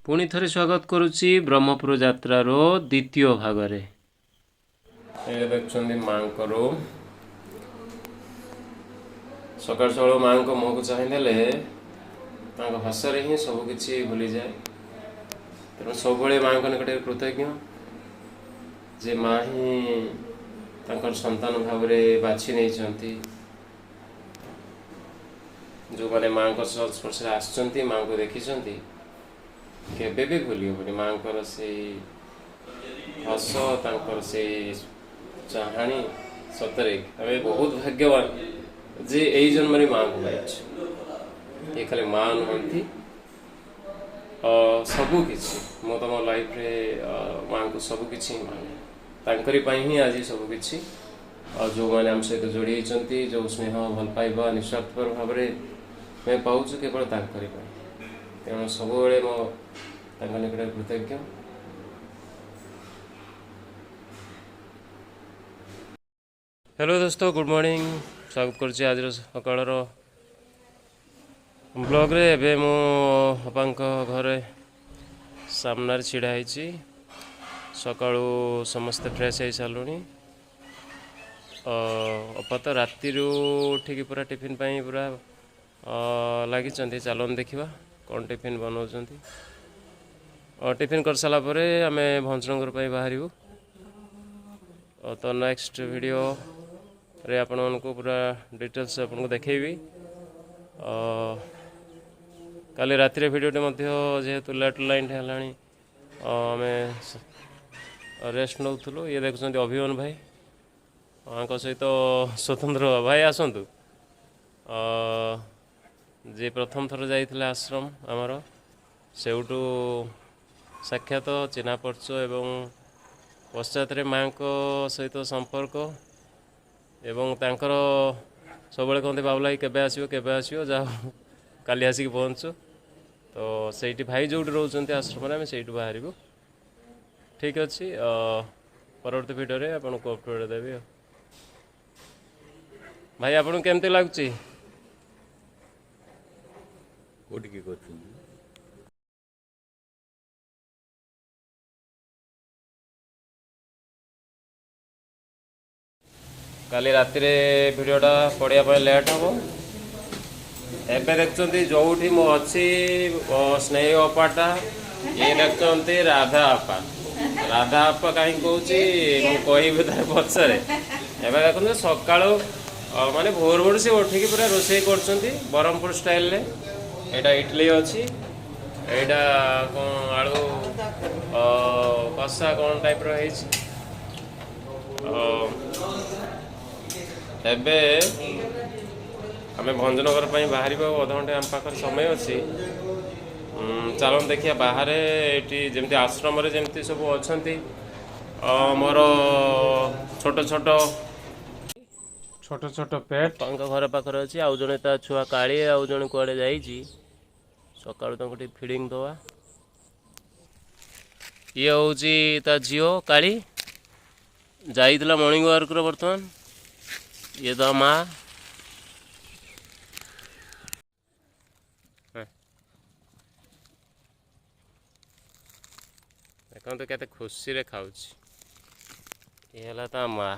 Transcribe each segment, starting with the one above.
पुणी थे स्वागत करुच्ची ब्रह्मपुर यात्रार द्वितीय भागरे देखते माँ को सका सका माँ को मुह को चाहिए भाषा ही सबकि भूली जाए। तेणु सब माँ को निकट कृतज्ञ जे माँ ही संतान भाव बाछि नहीं जो मैंने माँ को संस्पर्श आसुँच माँ को देखी केबे भी भूली हेनी माँ को से हस से चाहाणी सतरे आम बहुत भाग्यवान जे यही जन्म माँ को पाई ये खाली माँ नुहति सबकि मो तुम लाइफ रे माँ को सबकि माने तांकरी ही आज सबकि जो मैंने आम सहित जोड़ी होती जो स्नेह भल पाइबा निस्वार्थपर भाव में पाऊँ केवल तांकरी तेणु सब मो निकट कृतज्ञ। हेलो दोस्तों, गुड मॉर्निंग। स्वागत करुच्ची आज सकाल ब्लॉग रे। एबे मो बापा घरे सामने छिड़ा है सकाळू समस्ते फ्रेश हो सारूँ। अपा तो राति उठिकी पूरा टिफिन पूरा लगी चलन देखा कौन टिफिन बनाऊँ। टिफिन कर सारा पर आम भंजनगर बाहर तो नेक्स्ट वीडियो रे आपण को पूरा डिटेल्स आपको देखेबी। काली राति वीडियो जेहेतु लेट लाइन है आम रेस्ट नौलु। ये देखुं अभिमन भाई सहित स्वतंत्र भाई आसतु जे प्रथम थर जाइए आश्रम आमर सेउटू साक्षात चिन्हा परिचय एवं पश्चात माँ को सहित संपर्क एवं तांकर सब कहते बाबुलाई केबे आसो जा काली आसिक पहुँचु। तो सही भाई जो रोच आश्रम आम से बाहर ठीक अच्छे। परवर्ती वीडियो आपको अपडेट देवी। भाई आपन केमती लगुच? काली राति वीडियोटा पढ़ापी लेट हम। एबे देखते जो मो अच्छी स्नेह अपाटा ये देखते राधा आपा। राधा आपा कहीं कह पचरे एवं देखते सका माने भोर भोर से उठिकी पूरा रोषे कर ब्रह्मपुर स्टाइल। यहाँ इडली अच्छी यहाँ कौन आलू कषा कौन टाइप एबे आम भंजनगर बाहर अध घंटे आम पाखे समय अच्छी। चलन देखिए बाहर ये जमी आश्रम जमी सब अच्छा मोर छोट छोट छोट छोट पेट घर पाखे अच्छी। आउ जड़े ता छुआ काली आउ जड़े कड़े जा सका फिडिंग दवा। ये हूँ ता झील काली जाइला मॉर्निंग वार्क बर्तमान। ये तो माँ देखते केते खुशी रे खाऊँ। ये है ता माँ।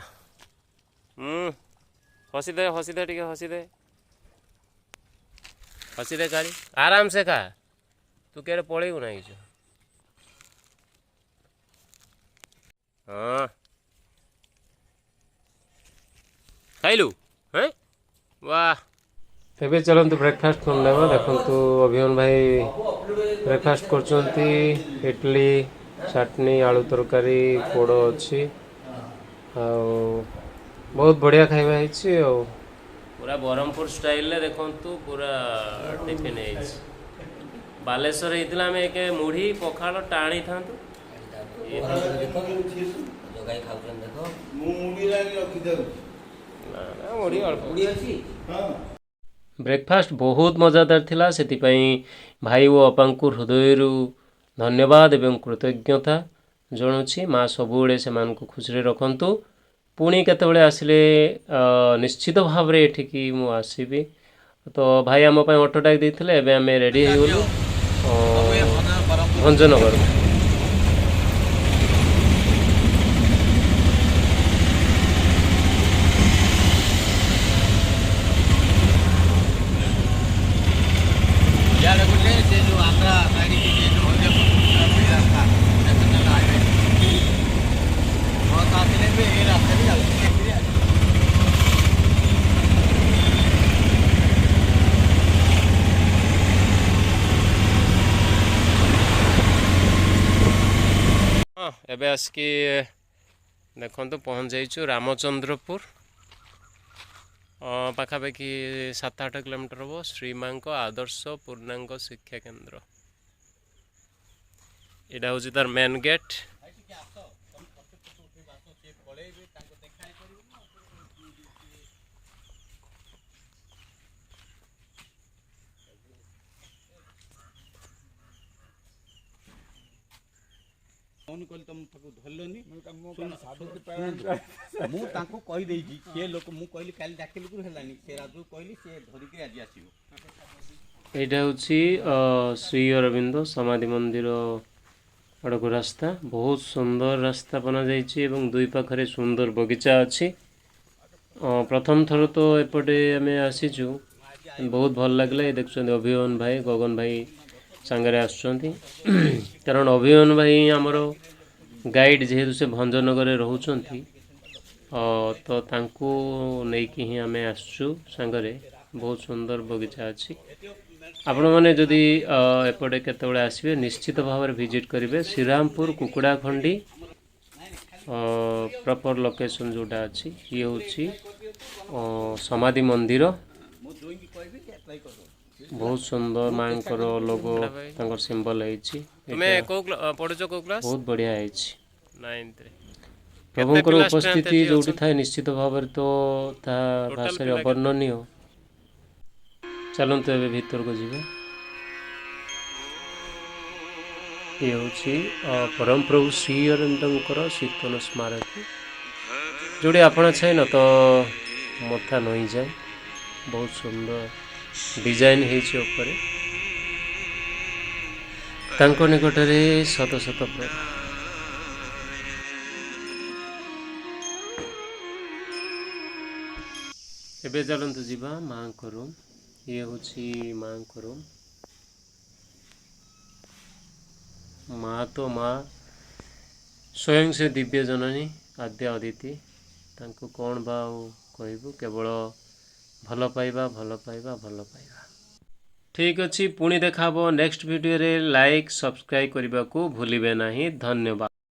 हसीदे हसीदे टे हसीदे हसीदे काली आराम से खा। तू क्या पलैबू ना कि हाँ खाइलु हैं वाह। तेबे चलते ब्रेकफास्ट कर लेवा। देखु अभिमन भाई ब्रेकफास्ट कर इडली चटनी आलू तरकारी पोड़ अच्छी बहुत बढ़िया खाଇବା ହେଇଛି। पूरा ब्रह्मपुर स्टाइल देखु पूरा टिफिन बालेश्वर होता आम एक मुढ़ी पखाड़ टाणी था ब्रेकफास्ट बहुत मजादार थिला। से भाई और अपा को हृदय धन्यवाद एवं कृतज्ञता जनाऊँगी। माँ सबुले से खुशी रखु। पुणी केतबेले आसिले निश्चित भाव में एठिकी मु आसीबी। तो भाई आम ऑटो टाक देते आम रेडी हो गलु ଭଞ୍ଜନଗର। ହଁ ଏବେ ଆସିକି ଦେଖନ୍ତୁ ପହଞ୍ଚି ଯାଇଛୁ ରାମଚନ୍ଦ୍ରପୁର। ପାଖାପାଖି 7-8 କିଲୋମିଟର ହେବ ଶ୍ରୀମାଙ୍କ ଆଦର୍ଶ ପୂର୍ଣ୍ଣାଙ୍ଗ ଶିକ୍ଷା କେନ୍ଦ୍ର। ଏଇଟା ହେଉଛି ତାର ମେନ୍ ଗେଟ୍। ଫୋନ୍ କଲି ତମ ତାକୁ ଧରିଲନି ମୁଁ ତାଙ୍କୁ କହିଦେଇଛି ସେ ଲୋକ ମୁଁ କହିଲି କାଲି ଡାକିଲୁ ହେଲାନି ସେ ରାଜୁ କହିଲି ସେ ଧରିକି ଆଜି ଆସିବ। ଏଇଟା ହେଉଛି ଶ୍ରୀ ଅରବିନ୍ଦ ସମାଧି ମନ୍ଦିର ଆଡ଼କୁ ରାସ୍ତା। ବହୁତ ସୁନ୍ଦର ରାସ୍ତା ବନାଯାଇଛି ଏବଂ ଦୁଇ ପାଖରେ ସୁନ୍ଦର ବଗିଚା ଅଛି। ପ୍ରଥମ ଥର ତ ଏପଟେ ଆମେ ଆସିଛୁ, ବହୁତ ଭଲ ଲାଗିଲା। ଏ ଦେଖୁଛନ୍ତି ଅଭିମନ୍ୟୁ ଭାଇ, ଗଗନ ଭାଇ ସାଙ୍ଗରେ ଆସୁଛନ୍ତି। କାରଣ ଅଭିମନ୍ୟୁ ଭାଇ ଆମର ଗାଇଡ଼, ଯେହେତୁ ସେ ଭଞ୍ଜନଗରରେ ରହୁଛନ୍ତି ତ ତାଙ୍କୁ ନେଇକି ହିଁ ଆମେ ଆସିଛୁ ସାଙ୍ଗରେ। ବହୁତ ସୁନ୍ଦର ବଗିଚା ଅଛି। ଆପଣମାନେ ଯଦି ଏପଟେ କେତେବେଳେ ଆସିବେ ନିଶ୍ଚିତ ଭାବରେ ଭିଜିଟ୍ କରିବେ। ଶ୍ରୀରାମପୁର କୁକୁଡ଼ାଖଣ୍ଡି ପ୍ରପର ଲୋକେସନ୍ ଯେଉଁଟା ଅଛି, ଇଏ ହେଉଛି ସମାଧି ମନ୍ଦିର। ବହୁତ ସୁନ୍ଦର ମାଙ୍କର ଲୋଗୋ, ତାଙ୍କର ସିମ୍ବଲ ହେଇଛି। ବହୁତ ବଢ଼ିଆ ହେଇଛି। ପ୍ରଭୁଙ୍କର ଉପସ୍ଥିତି ଯେଉଁଠି ଥାଏ ନିଶ୍ଚିତ ଭାବରେ ତ ତାହା ଭାଷାରେ ଅବର୍ଣ୍ଣନୀୟ। ଚାଲନ୍ତୁ ଏବେ ଭିତରକୁ ଯିବା। ଇଏ ହେଉଛି ପରମ ପ୍ରଭୁ ଶ୍ରୀ ଅରବିନ୍ଦଙ୍କର ଶୀତନ ସ୍ମାରକୀ, ଯେଉଁଠି ଆପଣ ଛାଇନ ତ ମଥା ନଇଁଯାଏ। ବହୁତ ସୁନ୍ଦର ଡିଜାଇନ୍ ହେଇଛି ଉପରେ। ତାଙ୍କ ନିକଟରେ ଶତ ଶତ ପ୍ରେମ। ଏବେ ଚାଲନ୍ତୁ ଯିବା ମାଙ୍କ ରୁମ୍। ଇଏ ହେଉଛି ମାଙ୍କ ରୁମ୍। ମା ତ ମା, ସ୍ୱୟଂ ସେ ଦିବ୍ୟ ଜନନୀ ଆଦ୍ୟ ଅଦିତି। ତାଙ୍କୁ କ'ଣ ବା ଆଉ କହିବୁ, କେବଳ ଭଲ ପାଇବା, ଭଲ ପାଇବା, ଭଲ ପାଇବା। ଠିକ୍ ଅଛି, ପୁଣି ଦେଖା ହେବ ନେକ୍ସଟ ଭିଡ଼ିଓରେ। ଲାଇକ୍ ସବସ୍କ୍ରାଇବ୍ କରିବାକୁ ଭୁଲିବେ ନାହିଁ। ଧନ୍ୟବାଦ।